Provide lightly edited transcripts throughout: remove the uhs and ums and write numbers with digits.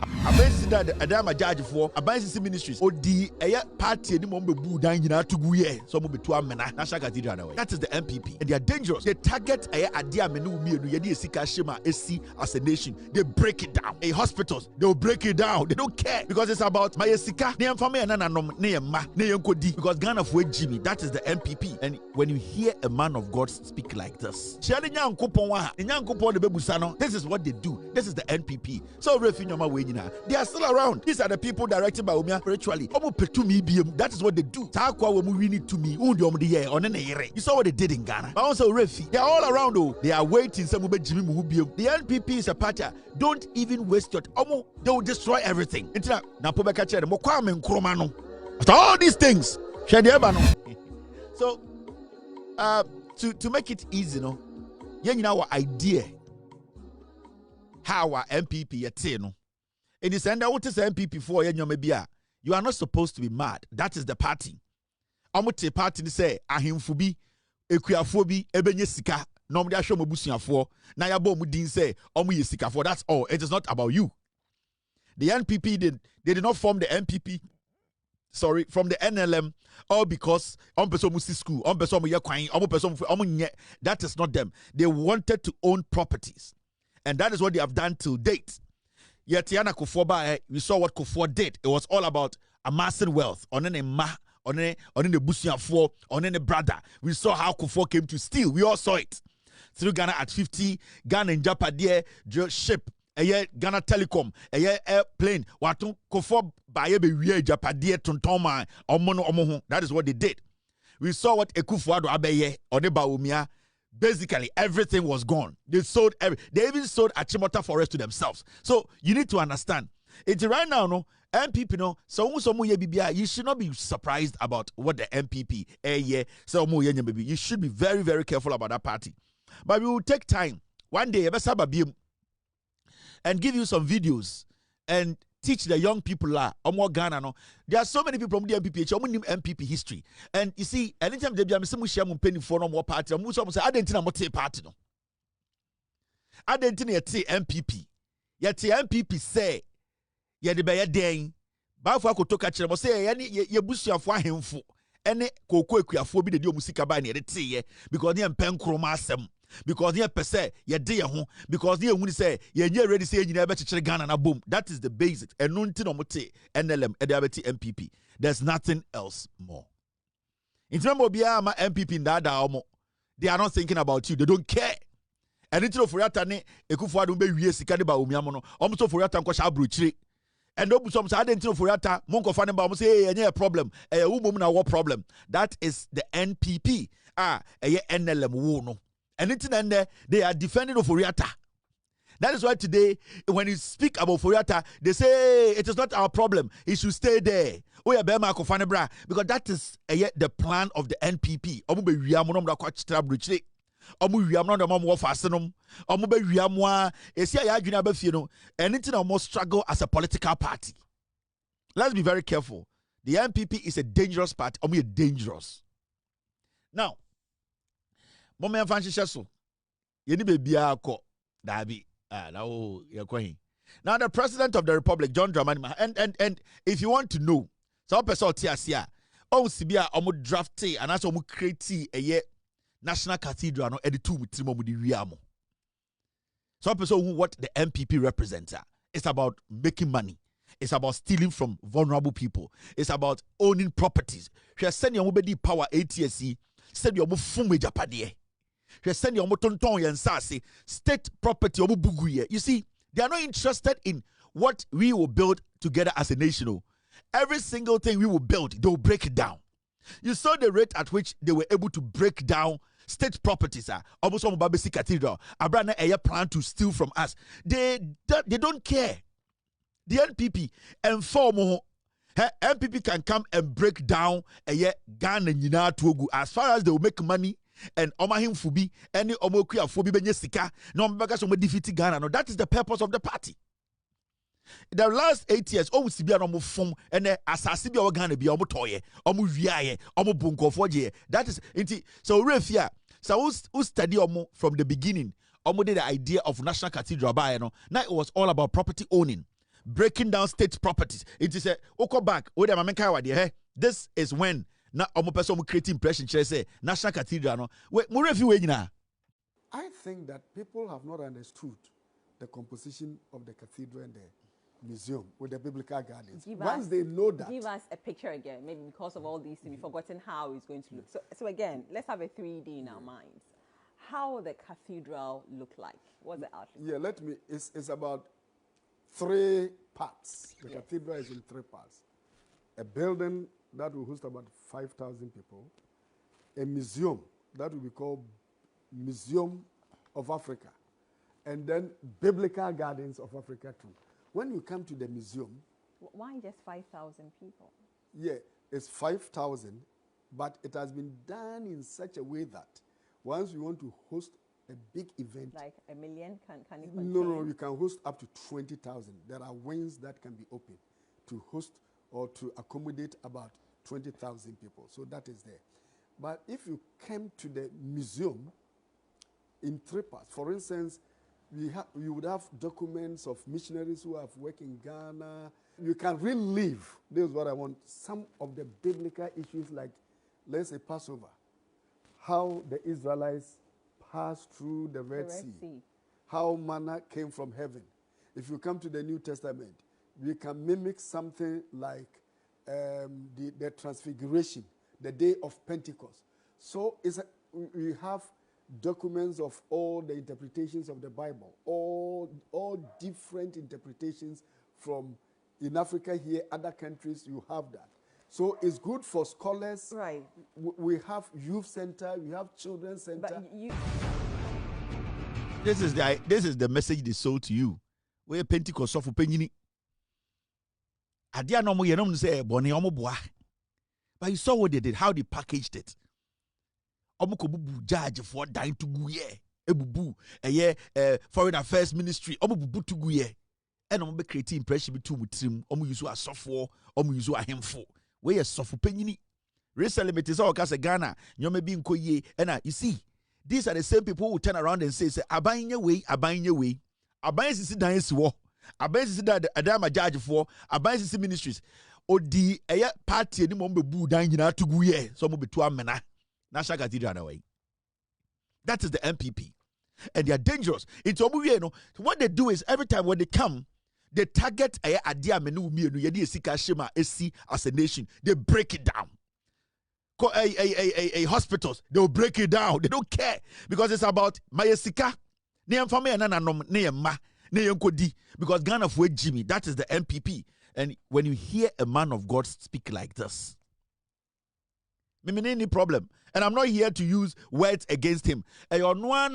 Abansi that Adama judge for Abansi Ministries. Odi eya party ni mo bebu dan nyina to gu ye. So mo betu amena National Cathedral na way. That is the NPP. And they are dangerous. They target eya ade amenu umienu ye de esika shema esi as a nation. They break it down. In hospitals, they will break it down. They don't care because it's about my esika. Ne emfame na nanom ne yema ne yenkodi because Ghana for Jimmy. That is the NPP. And when you hear a man of God speak like this, this is what they do. This is the NPP. So they are still around. These are the people directed by Bawumia spiritually. That is what they do. You saw what they did in Ghana. They are all around. They are waiting. The NPP is a party. Don't even waste your time. They will destroy everything. After all these things, so to make it easy, our idea how our MPP in the end, what is MPP for? You are not supposed to be mad. That is the party. Amote party say ahimfubi ekuafobi ebenye sika no mde ahwe mabusuafo na yabo mu din say omo ye sika for. That's all. It is not about you. The NPP they did not form the NPP from the NLM all because person musi school person ye kwan person that is not them. They wanted to own properties, and that is what they have done till date. Yet Tiana Kufuor, we saw what Kufuor did. It was all about amassing wealth. On the Busuafo, on the brother. We saw how Kufuor came to steal. We all saw it. Through Ghana at 50, Ghana in Japadie, ship, Ghana Telecom, airplane. Watu Kufuor baye be wiye Japadie tontoma omono. That is what they did. We saw what Ekufuor abeye on the Bawumia. Basically, everything was gone. They even sold Achimota Forest to themselves. So you need to understand. It's right now, MPP, you should not be surprised about what the MPP, you should be very, very careful about that party. But we will take time. One day, and give you some videos and teach the young people Ghana. There are so many people from the MPP, MPP history. And you see, anytime they be some penny for no more party, I'm say I didn't know party no. I didn't know MPP. Yet MPP say ye de be den. Ba for akotoka kire mo say ye busuafo ahemfo. Ene koko ekuafo bi de musika ba na de ye because they empen kroma asem. Because they per se ye de ho because they wuni say ye nye ready say nyina be chekere Ghana na boom. That is the basics. Enu nti no mote NLM edabeti MPP. There's nothing else more. In terms of ma MPP ndada omo, they are not thinking about you. They don't care. And until Foriata ne Ekufuor do be wie sika de Bawumia mo no. Omo so Foriata nko sha abrochire. And obu some say until Foriata monko fa ne ba omo say any problem. Umom na what problem? That is the NPP. NLM wo no. And they are defending Oforiata. That is why today, when you speak about Oforiata, they say it is not our problem. He should stay there. Because that is the plan of the NPP. Anything almost struggle as a political party. Let's be very careful. The NPP is a dangerous party. Dangerous. Now, now the President of the Republic, John Dramani, and if you want to know, some person TSA, Sibia drafty and also create a National Cathedral no editu mutrimo mudi wiamo. Some person who what the MPP represents. It's about making money. It's about stealing from vulnerable people. It's about owning properties. She has sent your power ATSC, said your fume japadie. State property. You see, they are not interested in what we will build together as a nation. Every single thing we will build, they will break it down. You saw the rate at which they were able to break down state properties. Almost on Babesi Cathedral. Abrana Aya plan to steal from us. They don't care. The NPP and MPP can come and break down Ghana Togo as far as they will make money. And Omahim Fubi, any Omokia Fubi Benyesika, no Bagas defeating Ghana. No, that is the purpose of the party. The last 8 years, Sibia no form and Asasibia Ghana be Omotoye, Omuviaye, Omobunko Foje. That is so Refia. So who study Omo from the beginning? Omo did the idea of National Cathedral by now it was all about property owning. breaking down state properties. It is a oko back. This is when na omo person create impression. Say National Cathedral. No, I think that people have not understood the composition of the cathedral and the museum with the biblical gardens. Once they know that. Give us a picture again, maybe because of all these things, we've forgotten how it's going to look. So again, let's have a 3D in our minds. How will the cathedral look like? What's the outlook? Yeah, it's about 3 parts. The cathedral is in 3 parts. A building that will host about 5,000 people. A museum that will be called Museum of Africa. And then Biblical Gardens of Africa too. When you come to the museum... Why just 5,000 people? Yeah, it's 5,000, but it has been done in such a way that once you want to host a big event... Like 1 million? Can you contain? No, you can host up to 20,000. There are wings that can be open to host or to accommodate about 20,000 people. So that is there. But if you came to the museum in 3 parts, for instance, you would have documents of missionaries who have worked in Ghana. You can relive, this is what I want, some of the biblical issues like, let's say, Passover. How the Israelites passed through the Red Sea. How manna came from heaven. If you come to the New Testament, we can mimic something like the Transfiguration, the day of Pentecost. So we have documents of all the interpretations of the Bible, all different interpretations from in Africa here, other countries, you have that. So it's good for scholars. Right. We have youth center, we have children's center. But this is the message they sold to you. Where Pentecost of Penini. Adia no mo yenom say boni omo boa. But you saw what they did, how they packaged it. Omo ko bubu judge for dying to go ye. Ebubu foreign affairs ministry omo bubu to go ye. And omo be create impression between mutrim omo use a sofo omo use a hemfo. We ye sofo penyini. Recently it is all case Ghana nyome bi nko ye. And you see, these are the same people who turn around and say aban ye way. Aban sisi dan esi wo. Aban sisi da adama judge for aban sisi ministries. Odi party ni mo bebu dan nyina to go ye. So mo betu amena. National Cathedral away. That is the NPP. And they are dangerous. It's what they do is every time when they come, they target as a nation. They break it down. Hospitals, they will break it down. They don't care. Because it's about Mayesika. Because Ghana for Jimmy, that is the NPP. And when you hear a man of God speak like this, any problem. And I'm not here to use words against him. I am not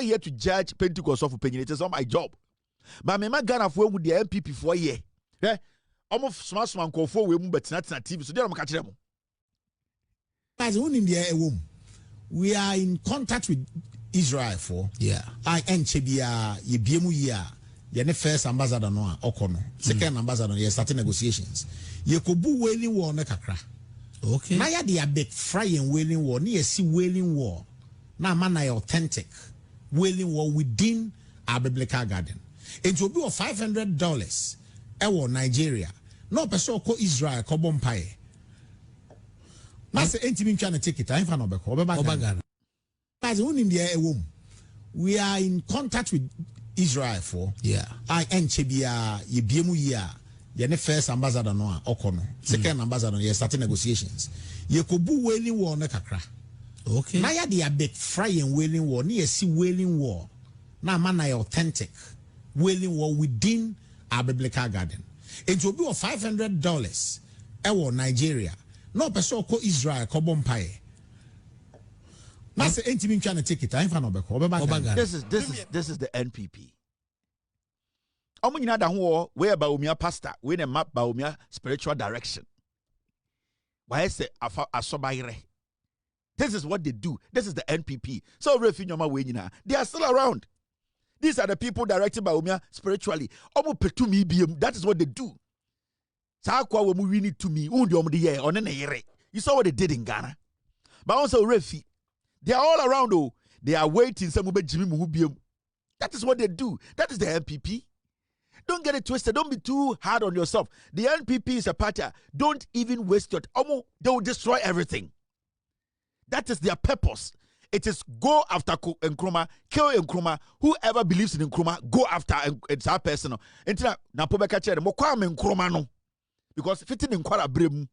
here to judge Pentecost of opinion. It is not my job. But I'm Ghana for with the NPP for a year. Almost smash man call for women, but not TV. So they're catching them. As in the we are in contact with Israel for I Chebia Yebiemu the first ambassador no okono second ambassador ye starting negotiations ye kobu wailing war na kakra okay na ya de big frying wailing war na ye see wailing war na man na authentic wailing war within our biblical garden it will be of $500 ewo Nigeria no person ko Israel ko bompae na say entimi ntwa na ticket I fa no be ko obaga as in the we are in contact with Israel for I Chebia Yebiemu the first ambassador no okono second ambassador ye starting negotiations ye kobu wailing war na kakra okay na ya de big frying wailing war na ye see wailing war na man na authentic wailing war within our biblical garden it will be of $500 ewo Nigeria no person ko Israel ko bompae na say entimi ntwa na ticket I fa no be ko obaga this is the NPP. Omunyina da ho we Bawumia pastor we na map Bawumia spiritual direction. Why say asobayre? This is what they do. This is the NPP. So refinyoma we nyina they are still around. These are the people directed Bawumia spiritually. Omu petumi biem. That is what they do. Sa kwa we mu wini to me. Undi omu de ye one na yere. You saw what they did in Ghana. But also refi they are all around though. They are waiting. That is what they do. That is the NPP. Don't get it twisted. Don't be too hard on yourself. The NPP is a party. Don't even waste your time. They will destroy everything. That is their purpose. It is go after Nkrumah, kill Nkrumah. Whoever believes in Nkrumah, go after it's our person. Because fitting in Kwara Brem,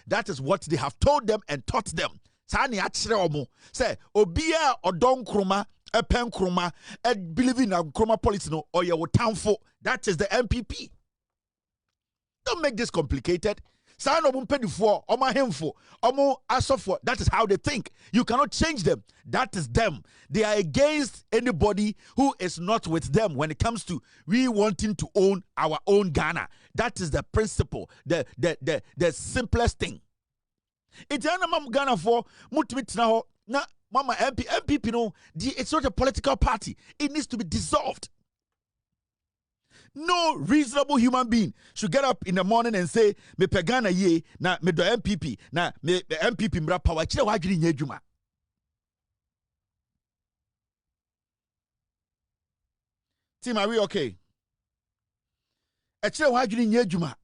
that is what they have told them and taught them. Say, Obia or Don Nkrumah, a pen Nkrumah, and believe in Nkrumah policy, no, or your town for. That is the NPP. Don't make this complicated. That is how they think. You cannot change them. That is them. They are against anybody who is not with them when it comes to we wanting to own our own Ghana. That is the principle, the simplest thing. It's Ghana for now. Mama MPP, it's not a political party. It needs to be dissolved. No reasonable human being should get up in the morning and say, me pegana ye, na me do MPP, na me MPP mra power. Chile wajiri nye juma. Team, are we okay? Chile wajiri nye juma.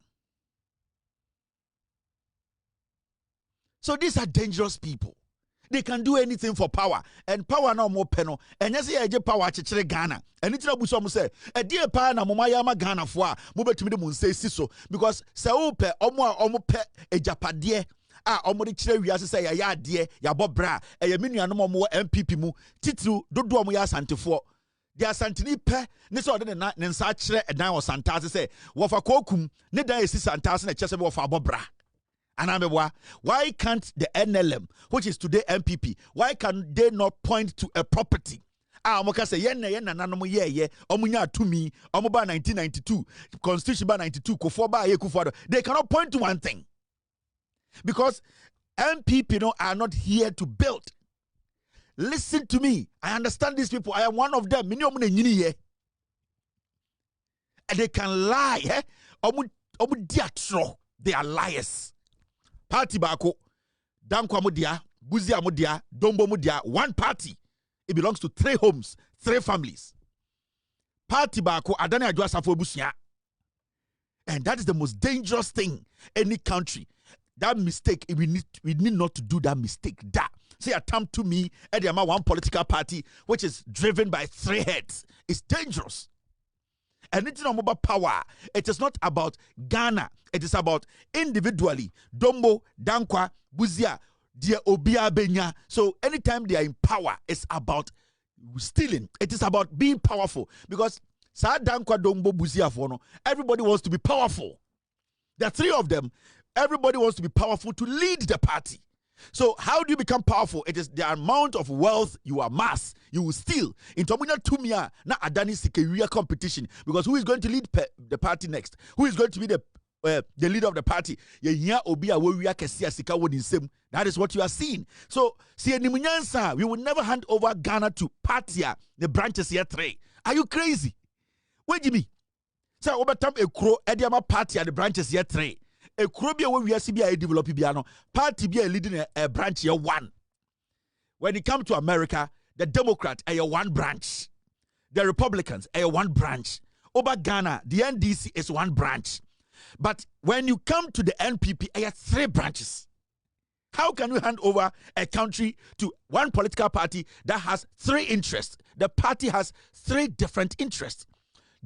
So these are dangerous people. They can do anything for power. And power no more penal. And yes, I get power to Ghana. And it's not some say, a dear pa na Momayama Ghana for move to me the moon say so. Because Saupe, omo pe a japadie. Omodi chire wiase say ya de ya bobra e ya menu anom mo MPP mu titru dodo mo ya asante for dia asanteni pe ne so de ne nsa chire edan o santase say wo fa kokum ne dan esi santase na chese wo fa bobra. Why can't the NLM, which is today NPP, why can they not point to a property? Moka say omunya to me, omoba 1992, Constitution by 92, they cannot point to one thing. Because NPP are not here to build. Listen to me. I understand these people. I am one of them. And they can lie. They are liars. Party bako, Dankwa Mudia, Buzia Mudia, Dombo Mudia, one party. It belongs to 3 homes, 3 families. Party bako, Adana Adwasafo Busia. And that is the most dangerous thing any country. That mistake, we need not to do that mistake. That say attempt to me at the one political party which is driven by 3 heads. It's dangerous. And it's not about power. It is not about Ghana. It is about individually. Dombo, Dankwa, Buzia, Dia Obia Benya. So anytime they are in power, it's about stealing. It is about being powerful. Because Sa Dankwa, Dombo, Buzia, Fono, everybody wants to be powerful. There are 3 of them. Everybody wants to be powerful to lead the party. So how do you become powerful? It is the amount of wealth you amass, you will steal. In Tomunya Tumia, na Adani Sikeria competition. Because who is going to lead the party next? Who is going to be the leader of the party? That is what you are seeing. So, we will never hand over Ghana to Partia, the branches here 3. Are you crazy? Wait, Jimmy. So, over time, a crow, Ediama Partia, the branches here 3. A crobia when we are CBI developing piano, party be a leading a branch here 1. When it comes to America, the Democrat are 1 branch. The Republicans are 1 branch. Over Ghana, the NDC is 1 branch. But when you come to the NPP, I have 3 branches. How can you hand over a country to one political party that has 3 interests? The party has 3 different interests.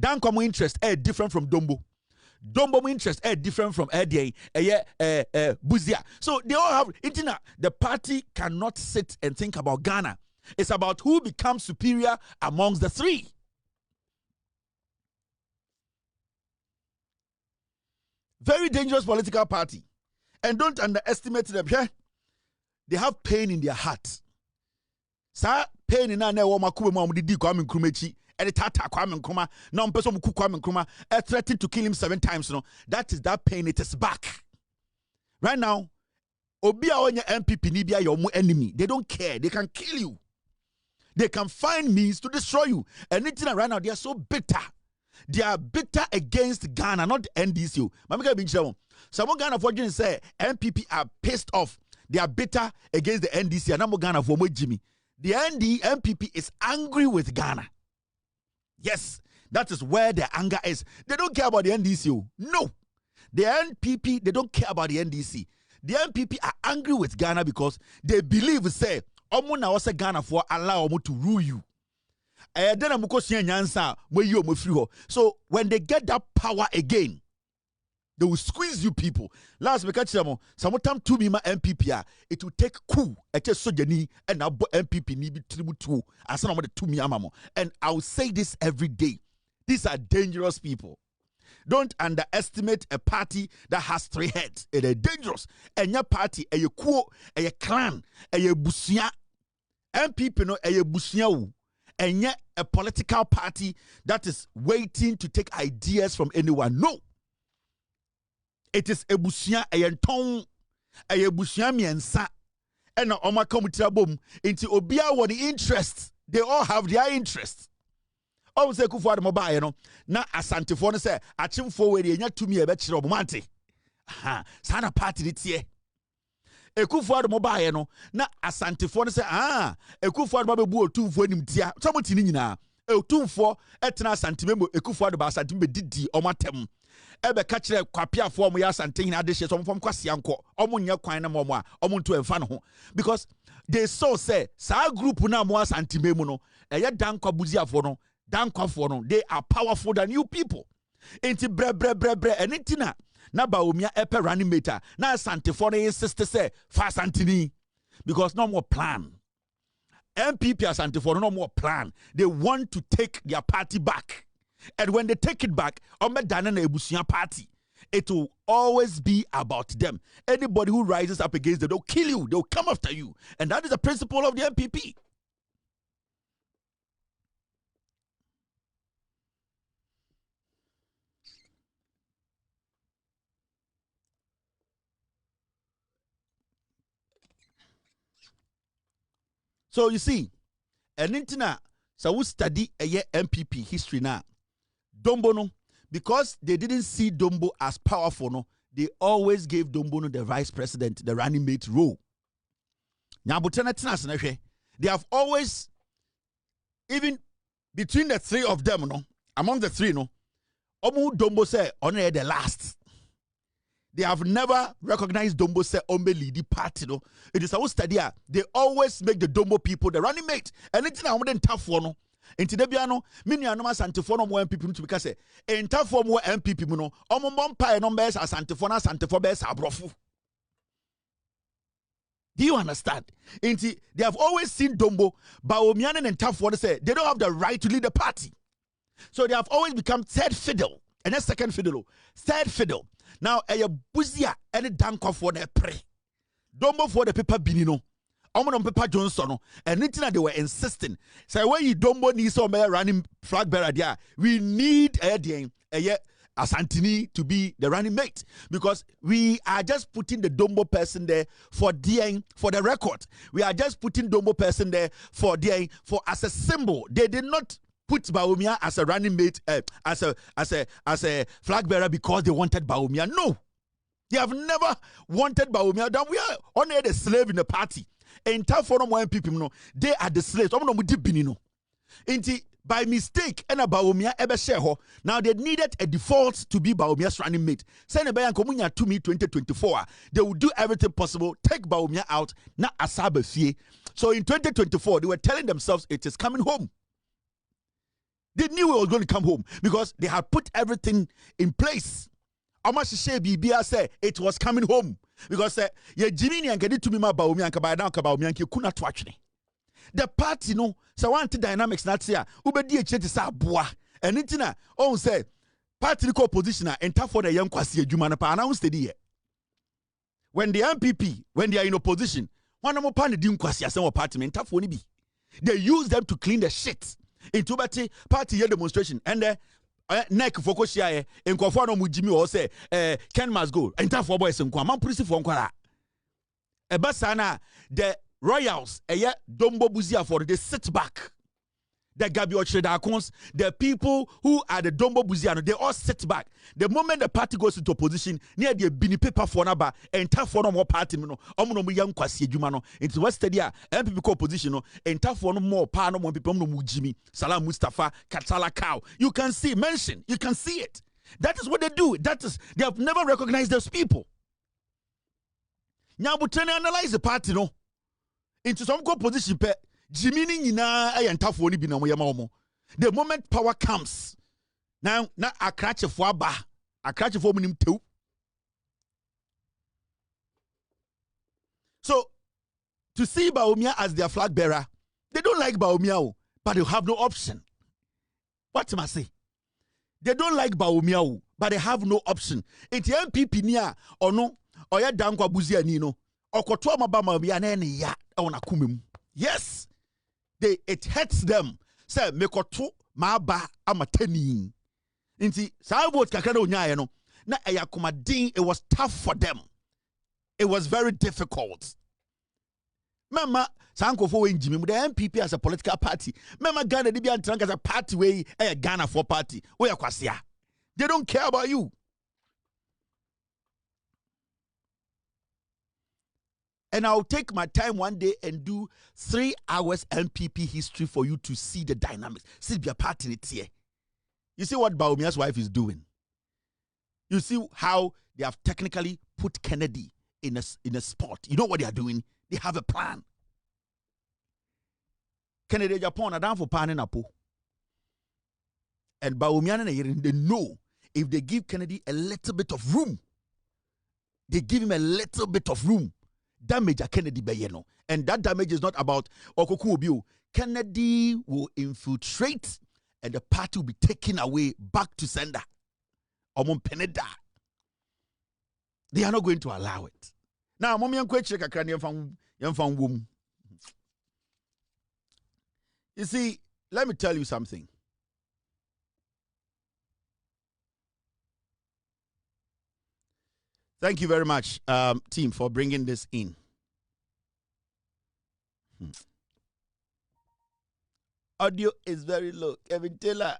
Dankomo interest are different from Dombo. Dombo interest are different from Buzia. So they all have internet. The party cannot sit and think about Ghana. It's about who becomes superior amongst the 3. Very dangerous political party. And don't underestimate them. They have pain in their heart. Sa pain in their heart. And threatened to kill him 7 times. That is that pain. It is back. Right now, Obia on your MPP Nibia your enemy. They don't care. They can kill you. They can find means to destroy you. And right now, they are so bitter. They are bitter against Ghana, not the NDC. Someone Ghana for say MPP are pissed off. they are bitter against the NDC. And I'm Ghana for Jimmy. The NPP is angry with Ghana. Yes, that is where the anger is. They don't care about the NDC. No. The NPP, they don't care about the NDC. The NPP are angry with Ghana because they believe, say, Omo na wase Ghana for allow Omo to rule you. So when they get that power again, they will squeeze you people. Last week, sometime to me my MPP, it will take coup. And now MPP need tribute to as I'm to me amamo. And I will say this every day. These are dangerous people. Don't underestimate a party that has 3 heads. It is dangerous. And your party, a kuo, a clan, a busia. MPP no a busia. And yet a political party that is waiting to take ideas from anyone. No. It is a busia, a yenton, a busia miensa, and a oma komutirabum into obia what the interests. They all have their interests. Oh, say kufuwa mobile, no. Na asante for say achim forward yenya to me a bet robumante. Ha, sana party ditie. Ekufuwa mobile, no. Na asante for say ekufuwa babe bu otumfo nim tia. Somo tini nyina. Otumfo etena santimemo ekufuwa ba santimbe didi omatem. Ebe kachire kwapia for mo ya sante hina de hye so mfom kwase anko. Omo nya kwan na mo a omo nto emfa no ho. Because they saw say sa group na mo santimemo no eye dan kwabuziafo no. They are powerful than you people. Inti bre anything na Bawumia epe running meter na Asante for the sister say fast Antini because no more plan. NPP Asante for no more plan. They want to take their party back, and when they take it back, Omedana na Ebusia party, it will always be about them. Anybody who rises up against them, they'll kill you. They'll come after you, and that is the principle of the NPP. So you see, and intina, so we study a year MPP history now. Dombo no, because they didn't see Dombo as powerful, no, they always gave Dombo no the vice president, the running mate role. They have always, even between the 3 of them, no, among the 3, no, Omu Dombo say only the last. They have never recognized Dombo say Ombe lead the party. No, it is our study. They always make the Dombo people the running mate. And it's not one tough one. No, into the piano, many are no Santifono more MPP to because say in tough form more MPP no. Omompa numbers as Santifona Santifobes are brofu. Do you understand? Into they have always seen Dombo, Bawumia and tough one say they don't have the right to lead the party. So they have always become third fiddle and then second fiddle, third fiddle. Now, a buzia any danko for the pre. Dombo for the paper binino. Omono paper Johnson. And anything they were insisting. Say, when you Dombo needs some running flag bearer there, we need a Asantini to be the running mate. Because we are just putting the Dombo person there for the record. We are just putting Dombo person there for as a symbol. They did not put Bawumia as a running mate, as a flag bearer because they wanted Bawumia. No, they have never wanted Bawumia. Then we are only the slave in the party. And tough for them people, no, they are the slaves. By mistake, and a Bawumia ever share. Now they needed a default to be Bawumia's running mate. Send a bayan Komunya to me 2024. They will do everything possible, take Bawumia out, not Asabe fee. So in 2024, they were telling themselves it is coming home. They knew it was going to come home because they had put everything in place. Amashishe Bibia said it was coming home because ye Jimmy and get it to me my Bawumia and Kabaya Kabawumia and Kuna Twachne. The party no so want dynamics not here. Ubedi echete sa boa. And itina on say party co positioner enter for the young kwasi adwuma pa announce the when the NPP when they are in opposition one more pan the kwasi asem party enter for ni bi. They use them to clean the shit. Into party demonstration and the neck focus here in Kofano Mujimi or say Ken must go enter for boys and Kwam Prisi for Nkwara. Ebasana the Royals Dombo Buzia for they sit back. the Gabi Ochredakons, the people who are the Dombo Buziano, they all sit back. The moment the party goes into opposition, near the Bini paper for Naba, and tough for no more party, no, Omono Young Kwasi Jumano, into West Stadia, NPP opposition, and tough for no more Pano, more people, no Jimmy, Salam Mustafa, Katsala Cow. You can see, mention, you can see it. That is what they do. They have never recognized those people. Now, but analyze the party, no, into some position, Jimmy Nina and tough one be no more. The moment power comes, now a cratch for ba, a cratch for him too. So to see Bawumia as their flag bearer, they don't like Bawumia, but they have no option. What am I say? They don't like Bawumia, but they have no option. It's NPP niya or no, or ya dankwa buzia nino, or kotua mabama bianene ya on a kumim. Yes. It hurts them. Say mekoto maba amateni. Inti sa vote kakra onya no na ayakoma din. It was tough for them. It was very difficult. Mama sanko for wenjimi the NPP as a political party. Mama Ghana dey be antrank as a party way Ghana for party. We akwasia. They don't care about you. And I'll take my time one day and do 3 hours NPP history for you to see the dynamics. See be a part in it here. You see what Bawumia's wife is doing. You see how they have technically put Kennedy in a spot. You know what they are doing? They have a plan. Kennedy Japan are down for panning up. And Bawumia they know if they give Kennedy a little bit of room, they give him a little bit of room. Damage a Kennedy Bayeno. And that damage is not about Okokuobiu. Kennedy will infiltrate and the party will be taken away back to sender. Omon Peneda. They are not going to allow it. Now, Mommy and Quetchek a cranium from womb. You see, let me tell you something. Thank you very much, team, for bringing this in. Audio is very low. Kevin Taylor,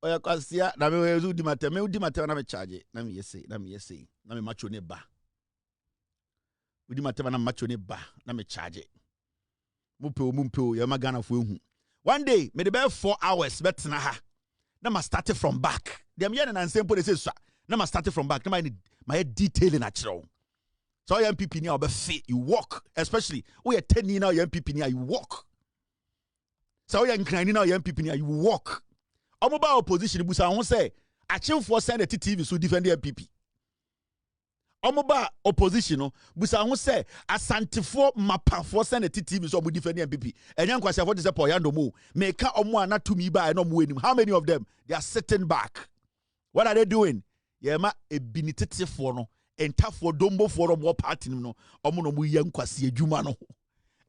oya kwasia na me udi mate na me charge. Na me say. Na me macho ne ba. Udi mate na macho ne ba. Na me charge. Mumpe ya magana fo ehu. One day, me dey 4 hours bet na ha. Na ma start from back. Dem yen na nsem po dey say so. Na ma start from back. Na my detail in natural. So your MPP now be fit. You walk, especially we are 10 now. Your MPP now you walk. So you're inclining now. Your MPP now you walk. Omoba opposition busa won say achieve for send the TV so defend the MPP. Omoba opposition no busa won say asante for mapa for send the TV so defend the MPP. Enyan kwase for this poyando mo make omo anatumi ba no mo enim. How many of them they are sitting back? What are they doing? Yema ebinitete for no enta for dombo for more party no omo no mu yankwase adwuma no.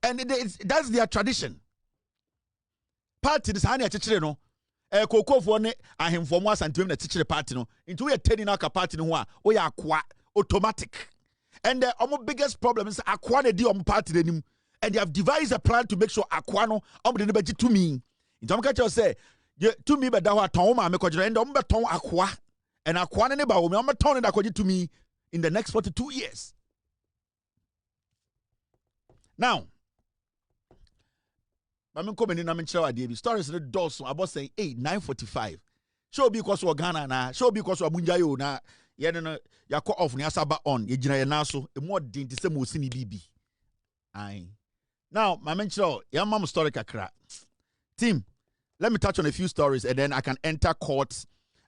And that's their tradition. Party this hani achechire no kokofo ne ahemfo mo asantem na achechire party no into we turning out party no ho a we akwa automatic. And the biggest problem is akwa na di party denim, and they have devised a plan to make sure akwa no de ne beji to me. Into am catch say to me be da ho aton ma me kojere and be ton akwa. And akwane ne Bawumia, I'm turning that to me in the next 42 years. Now, I'm coming in. I'm in Chawadi. Stories in the doors. So about saying 9:45. Show because we're Ghana na. Show because we're Munjayo na. Yeah, ya call off ni asaba on. Ye jina na so. E more din ti se mo sini bibi. Aye. Now, my mention. Ya mam story kakra. Team, let me touch on a few stories and then I can enter court.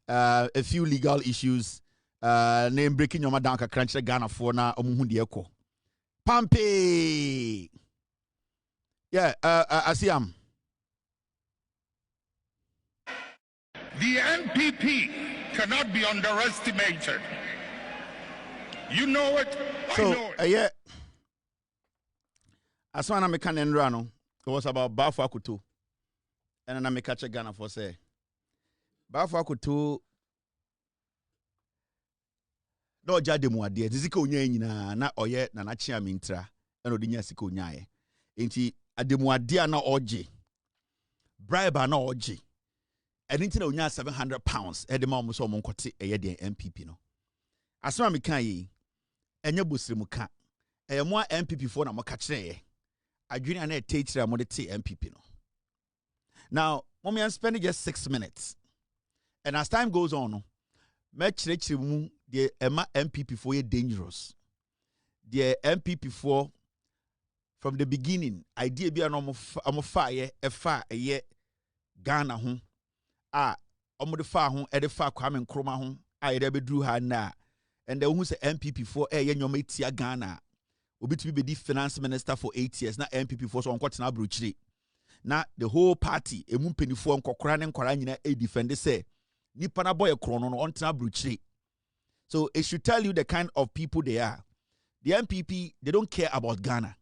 A few legal issues, name breaking your madanka crunch Ghana for na omuhundi eko. Pampe. Yeah, Asiam. The NPP cannot be underestimated. You know it, I know it. Yeah. Aswana mekan enrano. It was about Bafu Akutu. And then I make catch Ghana for say. Bafu Akutu no jade mu ade zika onya nyina na oye na na chia mintra eno de nya sika onyae enti ademu ade na oje bribe na oji. Anything na onya 700 pounds e de ma omo so omo nkote eye de NPP no. Asema me kan yi enye bosirimu ka. Mo NPP for na mo ka kire ye. Adwene na etechire mo de te NPP no. Now, mommy spend just 6 minutes. And as time goes on, me chire mu the Emma NPP for dangerous. The NPP for from the beginning, idea be an fire a fire a ye Ghana home. Omo the far home, the far Kwame Nkrumah home. I be drew her na. And the who's NPP for a yen your mate Ghana. Obi to be the finance minister for 8 years. Na NPP for so on kwatena bruchiri. Na the whole party emu penifo nkokora ne nkora nyina e defend say nipa na boy krono no ontena bruchiri. So it should tell you the kind of people they are. The NPP, they don't care about Ghana.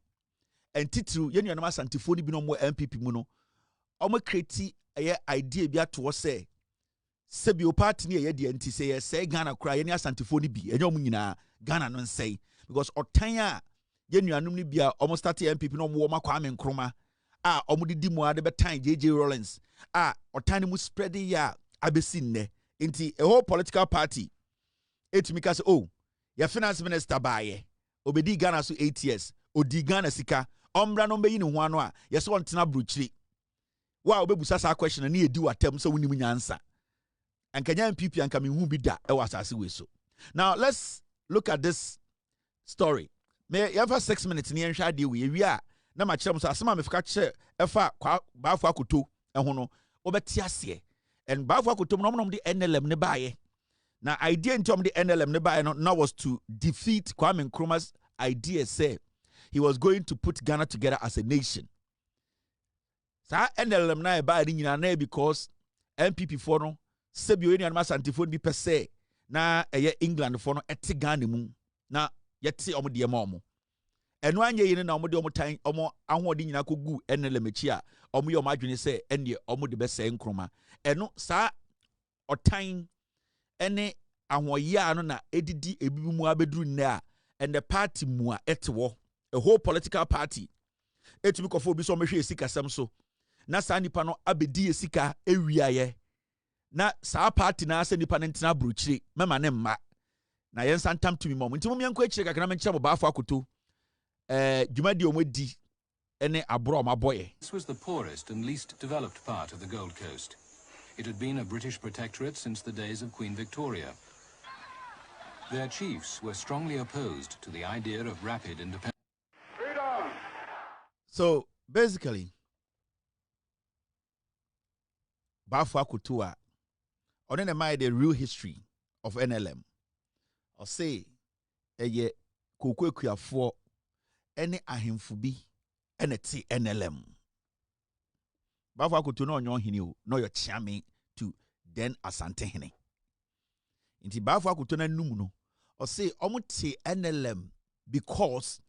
And titru yen yanama santifoni bi no mo NPP mu no omo create a idea bia to say sebi o party ne ye de anti say Ghana kra yen asantifoni bi enyo mu nyina Ghana no say because otan a yen nuanum ni bia omo start NPP no mo Kwame Nkrumah omo di mu ade betan JJ Rollins otan mu spread ya abesi nne nti a whole political party etumika say oh your finance minister baye obedi Ghana so 8 years odi Ghana sika ombra no mbeyi ne ho ano a yeso ontena bruchiri wa obebusa sa question na edi watem so woni nyansa ankanya NPP anka me hu bi da e wasase we so. Now let's look at this story. Me for 6 minutes ni enhwa de we wi a na ma kire mo so asema me fika kire efa baafo akoto ho no obeti ase and baafo akoto no de NLM ne baaye na idea in term the NLM ne baaye no now was to defeat Kwame Nkrumah's idea say he was going to put Ghana together as a nation. Sa NLM na e baaye nyina na because NPP for no sebio eni anama santifo bi pese na eye England for no ete Ghana mu na yete omo de ma omo eno anye yene na omo de omo tan omo ahodi nyina kogu NLM echi a omo ye omo adwene se ene omo de bese Nkrumah eno sa otan ene ahoya no na edidi ebibi mu abeduru nne a and the party mu a etewo a whole political party etumi kofo bi so mehwe esika sam so na sa nipa no abedi esika ewiaye na sa party na asa nipa ntina bruchiri mema ne mma na yen santam tumi mom nti mom yanko akire kakra menche mo baafo akoto dwumadi omodi ene abro maboye. This was the poorest and least developed part of the Gold Coast. It had been a British protectorate since the days of Queen Victoria. Their chiefs were strongly opposed to the idea of rapid independence. So basically, Bafwa Kutua, on the real history of NLM, or say, a ye kukwekuya for any ahimfubi NT NLM. Bafwa Kutu no nyon hini no your chami to then asante hini. Inti Bafwa Kutu na numuno, or say omuti NLM because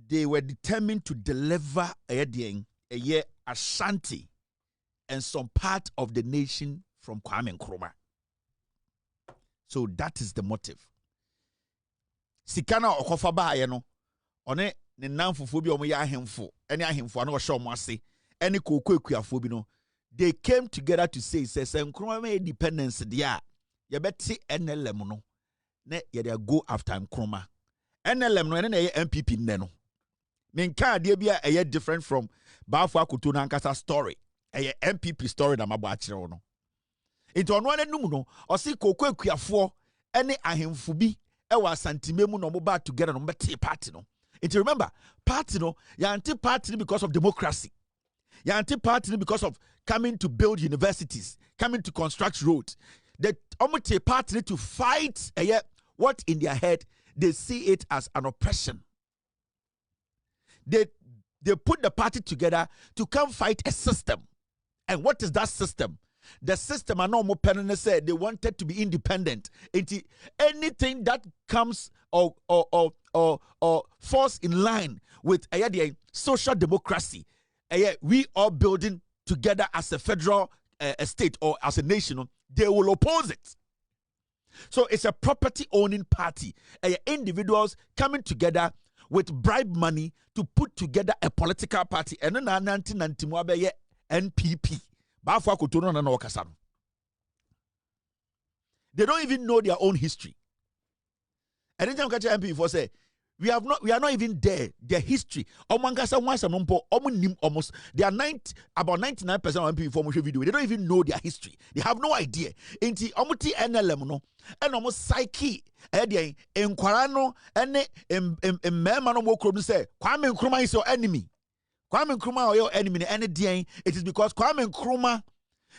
they were determined to deliver a year Ashanti and some part of the nation from Kwame Nkrumah. So that is the motive. Sikana okofa ba no one ne nanfofo bi omo ya ahemfo ene ahemfo na wo hye omo ase ene kokoekuafo bi no they came together to say Nkrumah independence dia ye beti NLM no ne ye dey go after Nkrumah. NLM no ene na ye NPP nne no menka de bia eye different from Bafo Akoto na nkasa story eye NPP story na mabo akire wo no enti ono anum no o se kokoekuafo ene ahemfo bi e wa santimemu no mo ba together no beti party no. And remember, party no, you're anti-party because of democracy. You're anti-party because of coming to build universities, coming to construct roads. They almost a party to fight what in their head they see it as an oppression. They put the party together to come fight a system. And what is that system? The system are normal penance said they wanted to be independent. Anything that comes or falls in line with social democracy, we are building together as a federal state or as a nation, they will oppose it. So it's a property owning party. Individuals coming together with bribe money to put together a political party. And then NPP. They don't even know their own history. Anytime catch NPP for say, we are not even there. Their history. They are about 99% of NPP for video. They don't even know their history. They have no idea. Inti omuti NLM no, and almost psyche. Enquarano and Memano Mokrom say, Kwame Nkrumah is your enemy. Kwame Nkrumah or your enemy. And it is because Kwame Nkrumah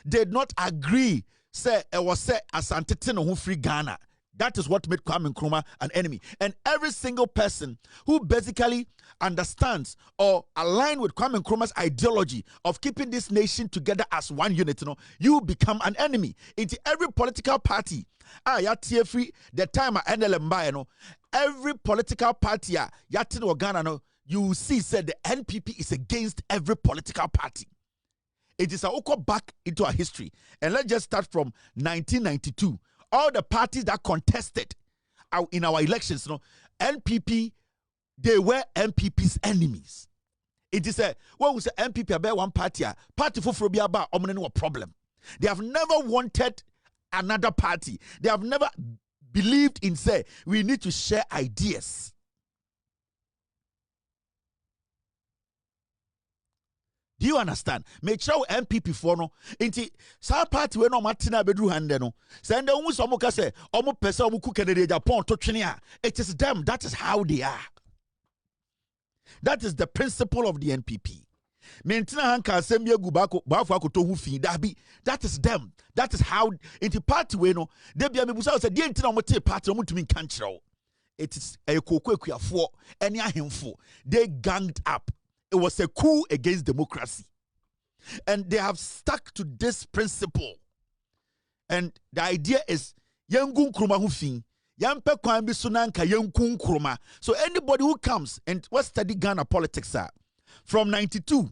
did not agree. Say it was said Asante who free Ghana. That is what made Kwame Nkrumah an enemy. And every single person who basically understands or align with Kwame Nkrumah's ideology of keeping this nation together as one unit, you become an enemy. Into every political party, the time NLM, every political party, Ghana, you see said the NPP is against every political party. It is a back into our history. And let's just start from 1992. All the parties that contested in our elections, NPP, they were NPP's enemies. It is when we say NPP about one party for phobia about no problem. They have never wanted another party. They have never believed in say we need to share ideas. Do you understand? Make sure NPP for no. Inti sa party we no matina bedru hande no. Send the so mo ka say omo pese omo ku Canada Japan to twene a. It is them. That is how they are. That is the principle of the NPP. Mentina hanka asem yegu bako akoto hu fi dabi. That is them. That is how inti party we no. De bia mebusa say de ntina omo te party omo tumi kan kyerɛw. It is a kokwekuafo ene ahemfo. They ganged up. It was a coup against democracy. And they have stuck to this principle. And the idea is, Yangun Kruma Hufin, Yampe Kwambi Sunanka Yankun Kruma. So anybody who comes and what study Ghana politics are, from 92,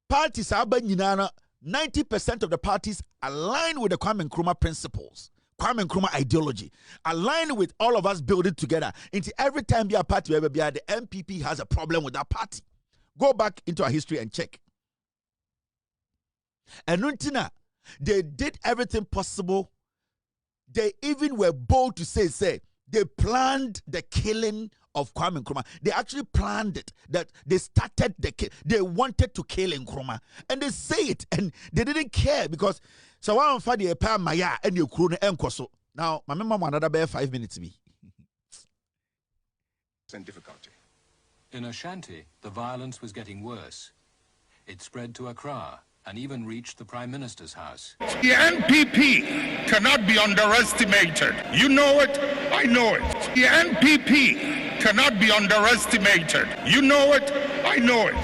parties are 90% of the parties align with the Kwame Nkrumah principles. Kwame Nkrumah ideology, aligned with all of us building together. Into every time be a party, the NPP has a problem with that party. Go back into our history and check. And Nuntina, they did everything possible. They even were bold to say they planned the killing of Kwame Nkrumah. They actually planned it. That they started they wanted to kill Nkrumah, and they say it, and they didn't care because so one for the pa maya and you krone enkoso. Now, my mama another 5 minutes me. And difficulty. In Ashanti, the violence was getting worse. It spread to Accra and even reached the Prime Minister's house. The NPP cannot be underestimated. You know it, I know it. The NPP cannot be underestimated. You know it, I know it.